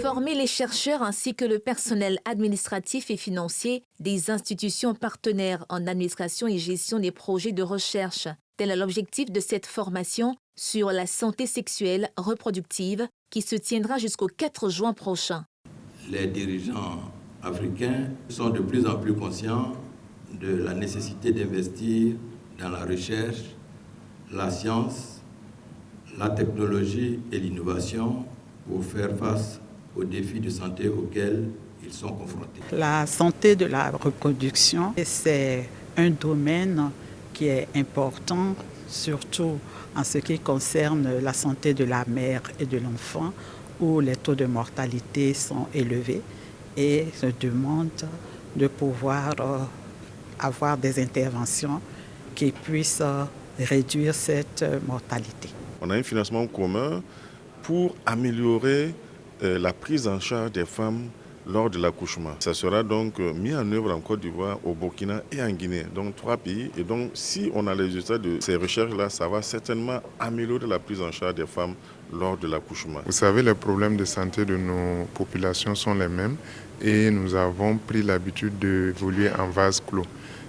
Former les chercheurs ainsi que le personnel administratif et financier des institutions partenaires en administration et gestion des projets de recherche. Tel est l'objectif de cette formation sur la santé sexuelle reproductive qui se tiendra jusqu'au 4 juin prochain. Les dirigeants africains sont de plus en plus conscients de la nécessité d'investir dans la recherche, la science, la technologie et l'innovation pour faire face aux défis de santé auxquels ils sont confrontés. La santé de la reproduction, c'est un domaine qui est important, surtout en ce qui concerne la santé de la mère et de l'enfant, où les taux de mortalité sont élevés et se demande de pouvoir avoir des interventions qui puissent réduire cette mortalité. On a un financement commun pour améliorer la prise en charge des femmes lors de l'accouchement. Ça sera donc mis en œuvre en Côte d'Ivoire, au Burkina et en Guinée, donc 3 pays. Et donc si on a les résultats de ces recherches-là, ça va certainement améliorer la prise en charge des femmes lors de l'accouchement. Vous savez, les problèmes de santé de nos populations sont les mêmes et nous avons pris l'habitude d'évoluer en vase clos.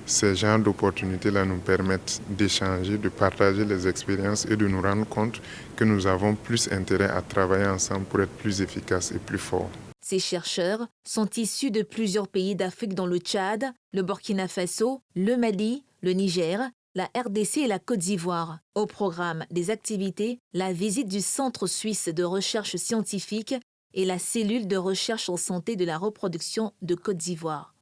Ces genres d'opportunités-là nous permettent d'échanger, de partager les expériences et de nous rendre compte que nous avons plus intérêt à travailler ensemble pour être plus efficaces et plus forts. Ces chercheurs sont issus de plusieurs pays d'Afrique dont le Tchad, le Burkina Faso, le Mali, le Niger, la RDC et la Côte d'Ivoire. Au programme des activités, la visite du Centre suisse de recherche scientifique et la cellule de recherche en santé de la reproduction de Côte d'Ivoire.